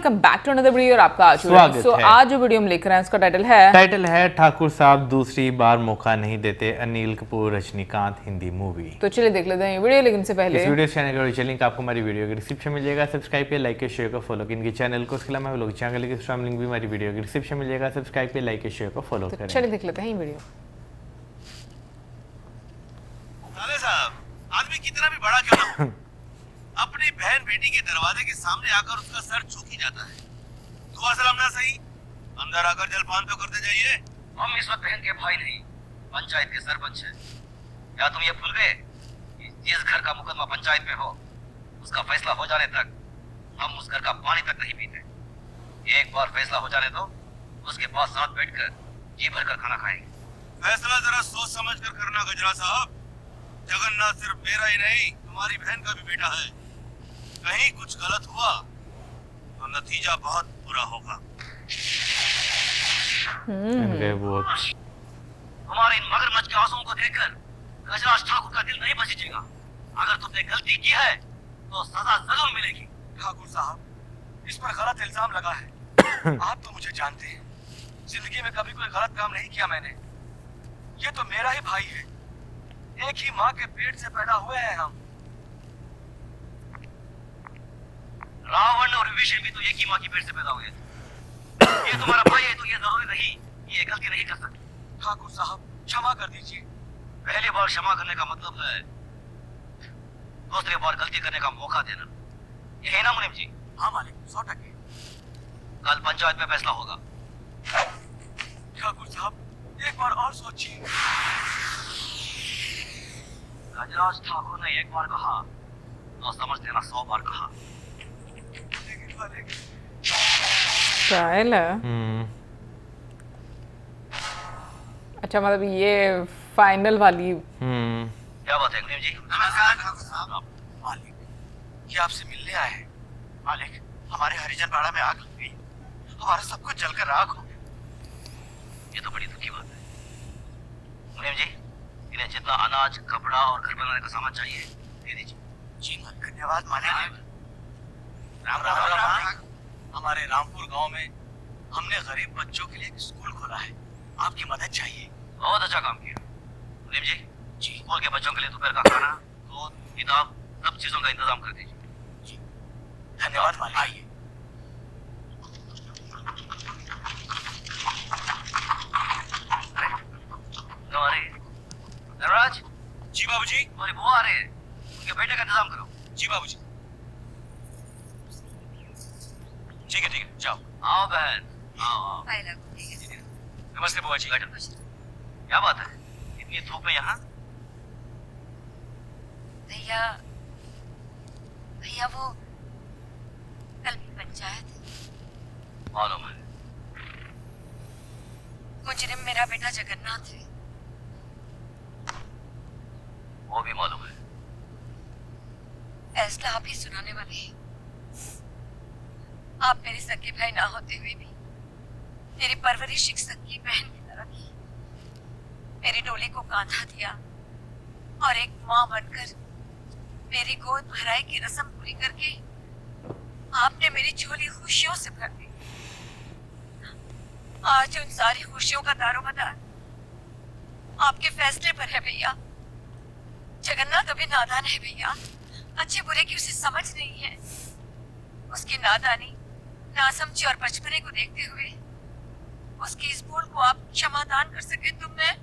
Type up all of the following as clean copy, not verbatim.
Welcome back to another video और आपका आज आज जो वीडियो हम लेकर आए हैं उसका टाइटल है ठाकुर साहब दूसरी बार मौका नहीं देते, अनिल कपूर रजनीकांत हिंदी मूवी। तो चलिए देख लेते हैं ये वीडियो, लेकिन से पहले इस वीडियो चैनल का ओरिजिनल लिंक आपको हमारी वीडियो के डिस्क्रिप्शन में मिलेगा, सब्सक्राइब पे लाइक के शेयर को फॉलो इनके चैनल को। उसके अलावा लोग चैनल के स्ट्रॉन्ग लिंक भी हमारी वीडियो के डिस्क्रिप्शन में मिलेगा, सब्सक्राइब पे लाइक के शेयर को फॉलो करें। चलिए देख लेते हैं ये वीडियो। साहब आदमी कितना भी बड़ा क्यों ना अपनी बहन बेटी के दरवाजे के सामने आकर उसका सर झुक ही जाता है। दुआ सलाम ना सही, अंदर आकर जलपान तो करते जाइए। हम इस वक्त बहन के भाई नहीं, पंचायत के सरपंच हैं। क्या तुम ये भूल गए कि जिस घर का मुकदमा पंचायत में हो उसका फैसला हो जाने तक हम उस घर का पानी तक नहीं पीते। एक बार फैसला हो जाने दो, उसके बाद साथ बैठकर जी भर कर खाना खाएंगे। फैसला जरा सोच समझ कर करना गजरा साहब। जगन्नाथ सिर्फ मेरा ही नहीं, तुम्हारी बहन का भी बेटा है। कहीं कुछ गलत हुआ तो नतीजा बहुत बुरा होगा। तुम्हारे इन मगरमच्छ के आंसुओं को देखकर गजराज ठाकुर का दिल नहीं बचेगा। अगर तुमने गलती की है तो सजा जरूर मिलेगी। ठाकुर साहब, इस पर गलत इल्जाम लगा है। आप तो मुझे जानते हैं, जिंदगी में कभी कोई गलत काम नहीं किया मैंने। ये तो मेरा ही भाई है, एक ही माँ के पेट से पैदा हुए हैं हम। रावण और विभीषण भी तो एक ही माँ की पेट से पैदा हुए थे। ये तुम्हारा भाई है तो ये जरूरी नहीं ये गलती नहीं कर सकते। ठाकुर साहब क्षमा कर दीजिए। पहली बार क्षमा करने का मतलब है दूसरी बार गलती करने का मौका देना, ये है ना मुनीम जी? हाँ मालिक, 100%। कल पंचायत में फैसला होगा। ठाकुर साहब एक बार और सोचिए। गजराज ठाकुर ने एक बार कहा तो समझ लेना 100 बार कहा। ट्रायल है। अच्छा, मतलब ये फाइनल वाली। क्या बात है मुनीम जी? नमस्कार ठाकुर साहब। मालिक, ये आपसे मिलने आए हैं। मालिक, हमारे हरिजन पाड़ा में आग लग गई, हमारा सब कुछ जलकर राख हो गया। ये तो बड़ी दुखी बात है। मुनीम जी, इन्हें जितना अनाज, कपड़ा और घर बनाने का सामान चाहिए दे दीजिए। जी धन्यवाद मालिक। राम राम राम राम। हमारे रामपुर गांव में हमने गरीब बच्चों के लिए एक स्कूल खोला है, आपकी मदद चाहिए। बहुत अच्छा काम किया मुनीम जी। जी, स्कूल के बच्चों के लिए दोपहर का खाना, दूध, किताब, सब चीजों का इंतजाम कर दीजिए। जी धन्यवाद मालिक। आइए। धनराज जी बाबूजी, तुम्हारी बुआ आ रहे हैं, उनके बेटे का इंतजाम करो। जी बाबूजी। ठीक है जाओ। आओ बहन, आओ। नमस्ते बुआ जी। क्या बात है, इतनी धूप में यहाँ? भैया वो कल भी पंचायत मालूम है। मुजरिम मेरा बेटा जगन्नाथ है। वो भी मालूम है। फैसला आप ही सुनाने वाले हैं। आप मेरे सगे भाई ना होते हुए भी मेरी परवरिश एक सगी बहन की तरह की। मेरी डोली को कांधा दिया और एक माँ बनकर मेरी गोद भराई की रस्म पूरी करके आपने मेरी झोली खुशियों से भर दी। आज उन सारी खुशियों का दारोमदार आपके फैसले पर है भैया। जगन्नाथ अभी नादान है भैया, अच्छे बुरे की उसे समझ नहीं है। उसकी नादानी, नासमझी और बचपने को देखते हुए उसकी इस भूल को आप क्षमादान कर सके तो मैं।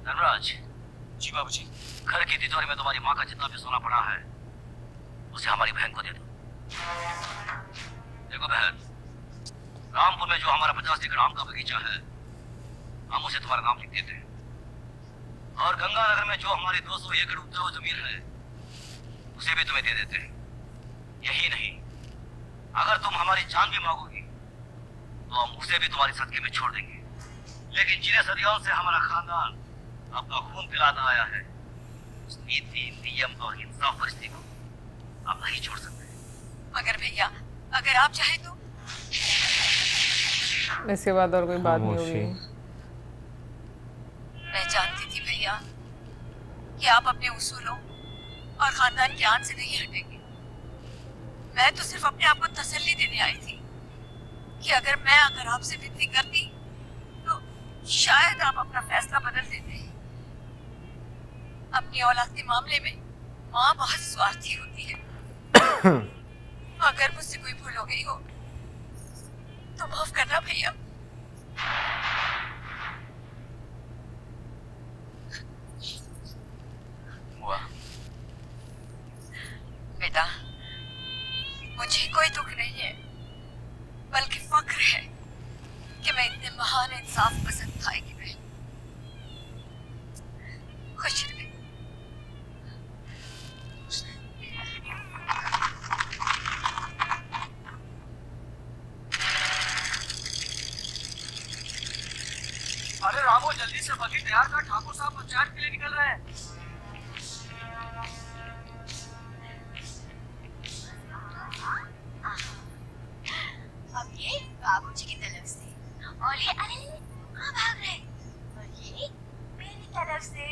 धनराज जी बाबूजी, घर की तिजोरी में तुम्हारी माँ का जितना भी सोना पड़ा है उसे हमारी बहन को दे दो। देखो बहन, रामपुर में जो हमारा 50 एकड़ आम का बगीचा है हम उसे तुम्हारा नाम लिख देते हैं, और गंगानगर में जो हमारी 200 एकड़ उपजाऊ जमीन है उसे भी तुम्हें दे देते हैं। यही नहीं, अगर तुम हमारी जान भी मांगोगी तो हम उसे भी तुम्हारी सदके में छोड़ देंगे। लेकिन जिन्हें सदियों से हमारा खानदान अपना खून पिलाता आया है उस नीति, नियम और इंसाफ परिस्थिति को आप नहीं छोड़ सकते। मगर भैया अगर आप चाहे तो। इसके बाद और कोई बात नहीं होगी। मैं जानती कि आप अपने उसूलों और खानदान के आन से नहीं हटेंगे। मैं तो सिर्फ अपने आप को तसल्ली देने आई थी कि अगर आपसे विनती करती तो शायद आप अपना फैसला बदल देते। अपनी औलाद के मामले में माँ बहुत स्वार्थी होती है। अगर मुझसे कोई भूल हो गई हो तो माफ करना भैया। बेटा, मुझे कोई दुख नहीं है, बल्कि फक्र है कि मैं इतने महान इंसाफ पसंद भाई की बहन। खुश रहे। अरे रामो, जल्दी से बगी तैयार कर, ठाकुर साहब पंचायत के लिए निकल रहे हैं। अब ये बाबूजी की तरफ से और ये अरे कहाँ भाग रहे, और ये मेरी तरफ से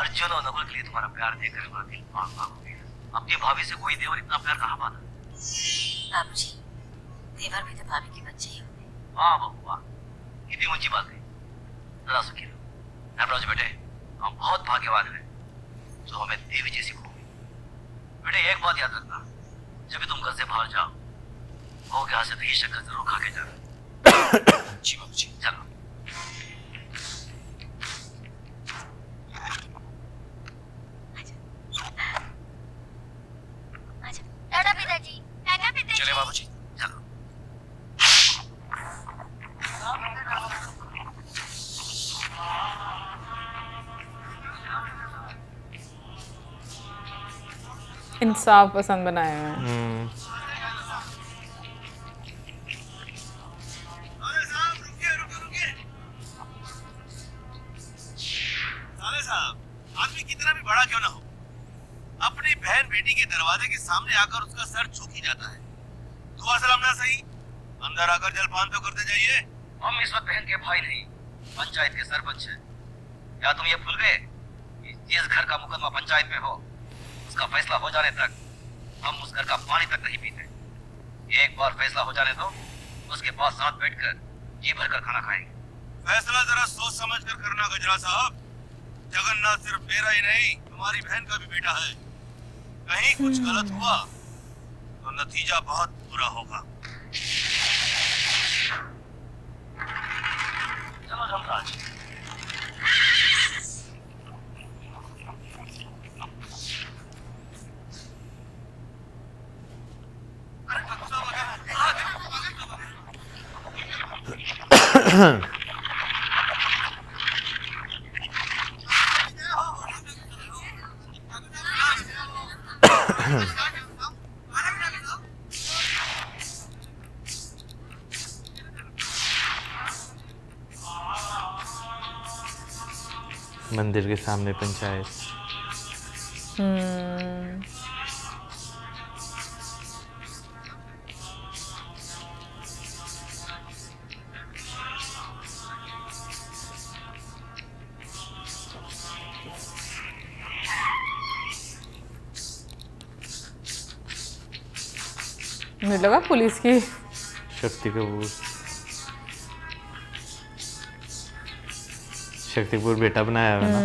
अर्जुन और नकुल के लिए तुम्हारा प्यार देखकर हमारा दिल भाग भाग हो गया। अपनी भाभी से कोई देवर इतना प्यार कहाँ पाता? बाबूजी, देवर भी तो भाभी के बच्चे ही होते। वाह बहू वाह, कितनी ऊंची बात है। जरा सुखी रहो नटराज बेटे, हम बहुत भाग्यवान हैं जो हमें देवी जैसी बहू मिली। बेटे एक बात याद रखना, जब भी तुम घर से बाहर जाओ वो के हाथ से दही शक्कर जरूर खा के जाना। जी बाबूजी। चलो। टाटा पिताजी। टाटा पिताजी। चले बाबूजी, चलो। इंसाफ पसंद बनाए हुए हैं। साले साहब रुकिए। साले साहब, आदमी कितना भी बड़ा क्यों ना हो, अपनी बहन बेटी के दरवाजे के सामने आकर उसका सर झुक ही जाता है। दुआ सलाम ना सही, अंदर आकर जलपान तो करते जाइए। हम इस वक्त बहन के भाई नहीं, पंचायत के सरपंच हैं। क्या तुम ये भूल गए कि जिस घर का मुकदमा पंचायत में हो उसका फैसला हो जाने तक हम उस घर का पानी तक नहीं पीते। एक बार फैसला हो जाने दो, उसके बाद साथ बैठकर जी भरकर खाना खाएंगे। फैसला जरा सोच समझ कर करना गजरा साहब। जगन्नाथ सिर्फ मेरा ही नहीं, तुम्हारी बहन का भी बेटा है। कहीं कुछ गलत हुआ तो नतीजा बहुत बुरा होगा। चलो धर्मराज। मंदिर के सामने पंचायत। मुझे लगा पुलिस की। शक्ति कपूर, शक्ति कपूर बेटा बनाया है ना।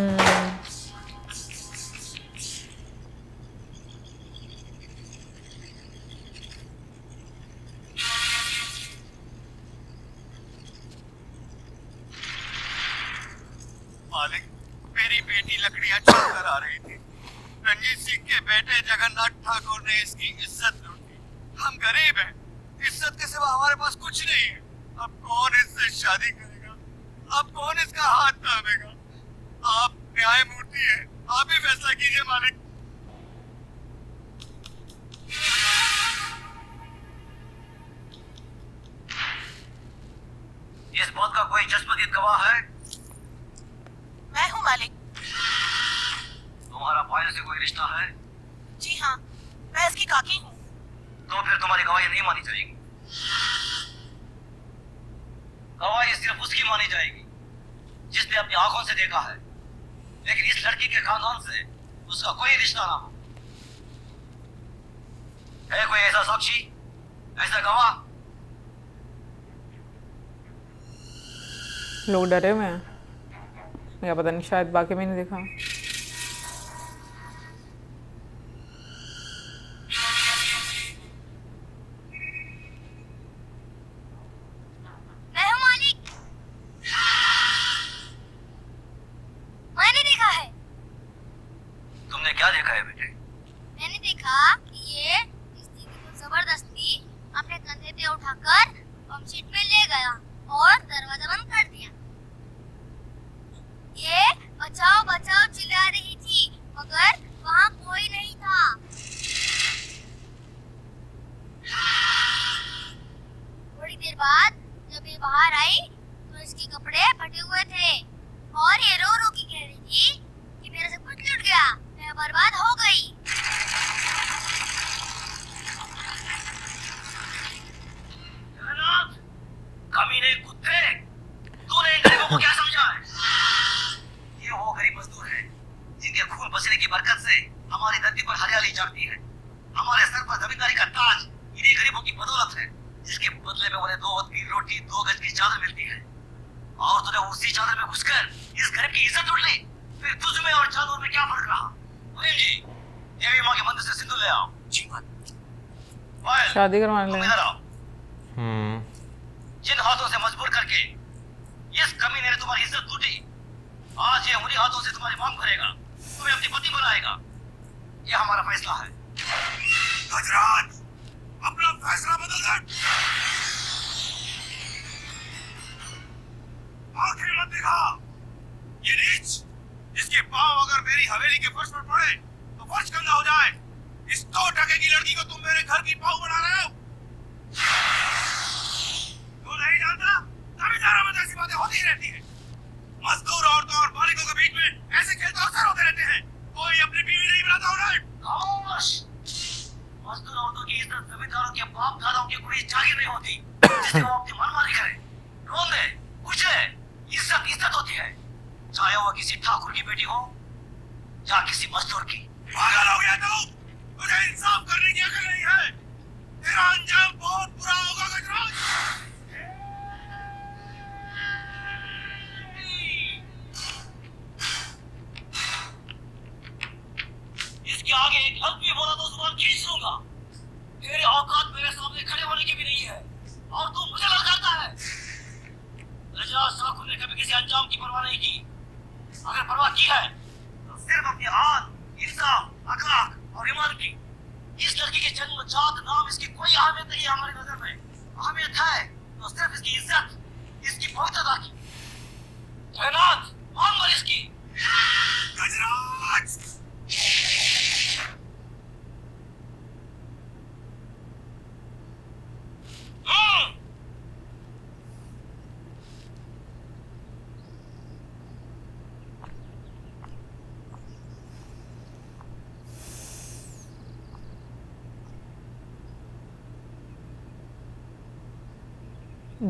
मालिक, मेरी बेटी लकड़ियां चढ़कर आ रही थी। रंजीत सिंह के बेटे जगन्नाथ ठाकुर ने इसकी इज्जत लूटी। हम गरीब हैं, इज्जत के सिवा हमारे पास कुछ नहीं है। अब कौन इससे शादी करेगा? अब कौन इसका हाथ थामेगा? आप न्यायमूर्ति हैं, आप ही फैसला कीजिए मालिक। इस बात का कोई जज्बाती गवाह है? मैं हूँ मालिक। तुम्हारा फाइल से कोई रिश्ता है? जी जी हाँ, मैं इसकी काकी हूँ। तो फिर तुम्हारी गवाही नहीं मानी जाएगी। गवाही सिर्फ उसकी मानी जाएगी जिसने अपनी आंखों से देखा है, लेकिन इस लड़की के खानदान से उसका कोई रिश्ता ना हो। है कोई ऐसा साक्षी, ऐसा गवाह? लोग डरे हुए हैं या पता नहीं, शायद बाकी में नहीं देखा। मैं हूँ मालिक। मैंने देखा है। तुमने क्या देखा है बेटे? मैंने देखा कि ये इस दीदी को जबरदस्ती अपने कंधे पे उठाकर पंप शीट में ले गया और दरवाजा बंद कर दिया। ये बचाओ बचाओ चिल्ला रही थी, मगर वहाँ कोई नहीं था। थोड़ी देर बाद जब ये बाहर आई तो इसके कपड़े फटे हुए थे और ये रो रो के कह रही थी कि मेरा सब कुछ लुट गया, मैं बर्बाद हो गई। कमीने कुत्ते, तूने इन गरीबों को क्या समझा है? ये वो गरीब मजदूर हैं जिनके खून पसीने की बरकत से हमारी धरती पर हरियाली जागती है। हमारे सर पर जमींदारी का ताज इन्हीं गरीबों की बदौलत है, जिसके बदले में उन्हें 2 वक्त की रोटी 2 गज की चादर मिलती है। और तूने उसी चादर में घुसकर इस गरीब की इज्जत लूट ली। फिर तुझ में और चादर में क्या फर्क रहा? जी, देवी माँ के मंदिर से सिंदूर ले आओ। जी मत। शादी करवाने लगे। इधर आओ। जिन हाथों से मजबूर करके इस कमीने ने तुम्हारी इज्जत लूटी, आज ये उन्हीं हाथों से तुम्हारी मांग भरेगा, तुम्हें अपनी पति बनाएगा। ये हमारा फैसला है। गजराज, अपना फैसला बदल दे। आखिर मत दिखा। ये नीच, इसके पांव अगर मेरी हवेली के फर्श पर पड़े तो फर्श गंदा हो जाए। इस 2 टके की लड़की को तुम मेरे घर की पांव बना रहे हो। तू नहीं जानता, जमींदारों में ऐसी बातें होती रहती है। मजदूर औरतों और मालिकों के बीच में ऐसे खेल तो अक्सर होते रहते हैं। कोई अपनी बीवी नहीं बनाता उन्हें। खामोश। मजदूर औरतों की इज्जत जमींदारों के बाप दादाओं की कोई जागीर नहीं होती जिससे वो अपनी मनमानी करे, रोंदे, पूछे। इज्जत इज्जत होती है, चाहे वो किसी ठाकुर की बेटी हो या किसी मजदूर की। पागल हो गया तू? तुझे इंसाफ करने की अकल नहीं है। तेरा अंजाम बहुत बुरा होगा गजराज। इसके आगे एक लफ्ज़ भी बोला तो जुबान खींच लूंगा। तेरे औकात मेरे सामने खड़े होने की भी नहीं है और तू मुझे ललकारता है। रजा शाखुर ने कभी किसी अंजाम की परवाह नहीं की। अगर परवाह की है तो सिर्फ अपनी आन, इंसाफ, अखलाक और ईमान की। इस लड़की के जन्म, जात, नाम, इसकी कोई अहमियत नहीं है हमारी नजर में। अहमियत है तो सिर्फ इसकी इज्जत, इसकी पवित्रता की। तैनात मांग मर इसकी। गजराज!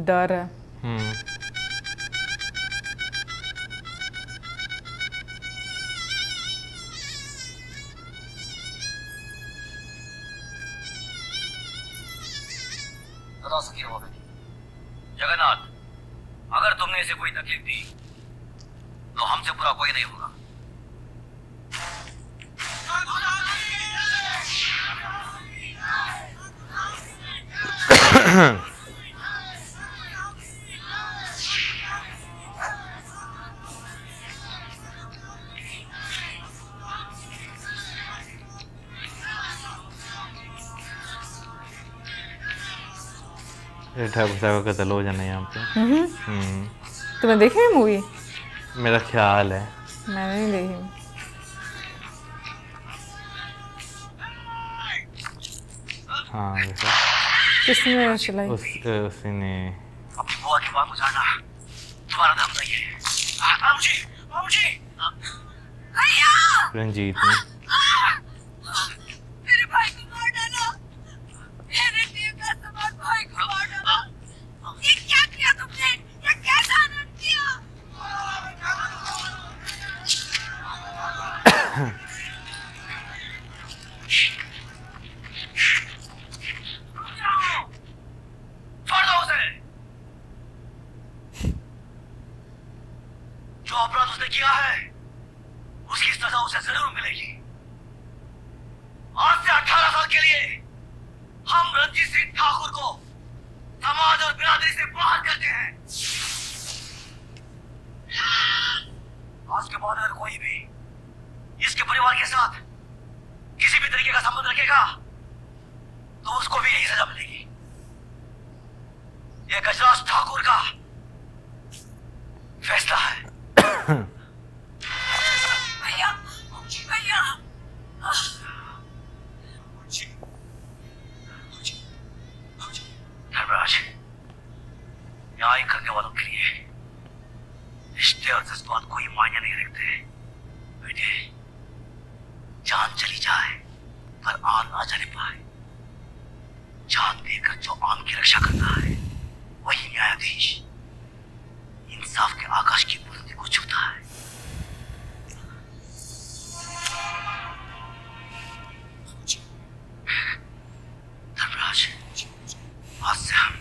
डर है। जगन्नाथ, अगर तुमने इसे कोई तकलीफ दी तो हमसे बुरा कोई नहीं होगा। ठाकुर साहब का कत्ल हो जाना यहाँ पे। तुमने देखी है मूवी? मेरा ख्याल है, मैंने नहीं देखी। हाँ वैसे किसने चलाई? उसने। अपनी बुआ की बात गुजारना तुम्हारा दम नहीं है। बाबूजी, बाबूजी, भैया! रंजीत ने। ये गजराज ठाकुर का फैसला है। भैया भैया धर्मराज, न्याय करने वालों के लिए रिश्ते और जज्बात कोई मायने नहीं रखते। बेटे, जान चली जाए पर आन ना चले पाए। जान देकर जो आन की रक्षा करता है वही न्यायाधीश इंसाफ के आकाश की बुलंदी को छूता है। धर्मराज, आज से हम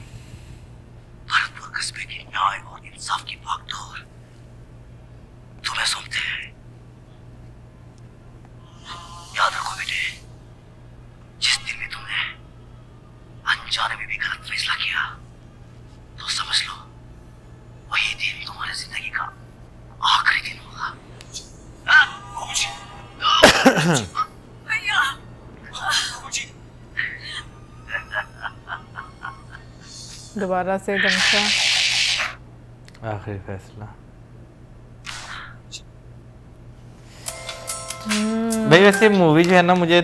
भरतपुर कस्बे की न्याय और इंसाफ की भागदौड़ तुम्हें सौंपते हैं। याद रखो बेटे, जिस दिन में तुमने अनजाने में भी गलत फैसला किया तो समझ लो वही दिन तुम्हारी जिंदगी का आखिरी दिन होगा। भैया दोबारा से गमछा। आखिरी फैसला। भाई वैसे मूवी जो है ना मुझे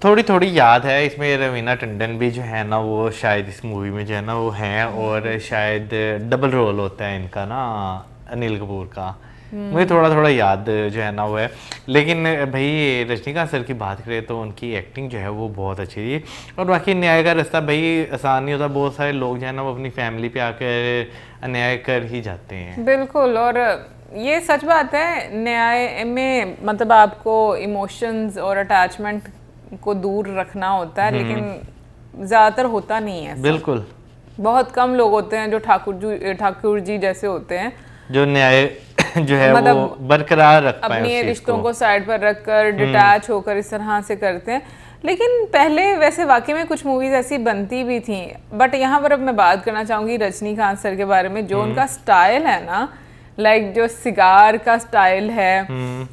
थोड़ी थोड़ी याद है, इसमें रवीना टंडन भी जो है ना वो शायद इस मूवी में जो है ना वो हैं, और शायद डबल रोल होता है इनका ना अनिल कपूर का। मुझे थोड़ा थोड़ा याद जो है ना वो है। लेकिन भाई रजनीकांत सर की बात करें तो उनकी एक्टिंग जो है वो बहुत अच्छी थी। और बाकी न्याय का रास्ता भाई आसान नहीं होता, बहुत सारे लोग जो है ना वो अपनी फैमिली पे आकर अन्याय कर ही जाते हैं। बिल्कुल, और ये सच बात है, न्याय में मतलब आपको इमोशंस और अटैचमेंट को दूर रखना होता है, लेकिन ज्यादातर होता नहीं है। बिल्कुल, बहुत कम लोग होते हैं जो ठाकुर जी जैसे होते हैं, जो न्याय जो है मतलब वो बरकरार रख पाए अपने उस चीज रिश्तों को साइड पर रखकर डिटैच होकर इस तरह से करते हैं। लेकिन पहले वैसे वाकई में कुछ मूवीज ऐसी बनती भी थी। बट यहाँ पर अब मैं बात करना चाहूंगी रजनीकांत सर के बारे में, जो उनका स्टाइल है ना, लाइक जो सिगार का स्टाइल है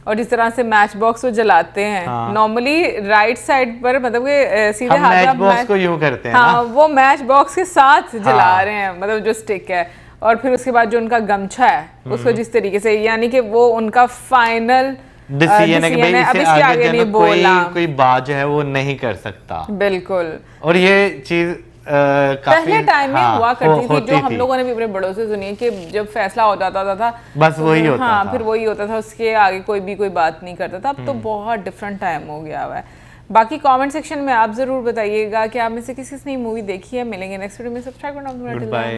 और जिस तरह से मैच बॉक्स वो जलाते हैं नॉर्मली राइट साइड पर, मतलब कि सीधे हाथ मैच बॉक्स को यूं करते हैं हाँ, वो मैच बॉक्स के साथ जला रहे हैं, मतलब जो स्टिक है। और फिर उसके बाद जो उनका गमछा है उसको जिस तरीके से, यानी कि वो उनका फाइनल डिसीजन है कि भाई अब इससे आगे नहीं बोला, कोई बात जो है वो नहीं कर सकता। बिल्कुल। और ये चीज पहले टाइम में हुआ करती थी, जो हम लोगों ने भी अपने बड़ों से सुनी है कि जब फैसला हो जाता था बस वही होता हाँ, था। फिर वही होता था, उसके आगे कोई बात नहीं करता था। अब तो बहुत डिफरेंट टाइम हो गया हुआ है। बाकी कमेंट सेक्शन में आप जरूर बताइएगा कि आप में से किसी ने मूवी देखी है। मिलेंगे नेक्स्ट वीडियो में। सब्सक्राइब करना।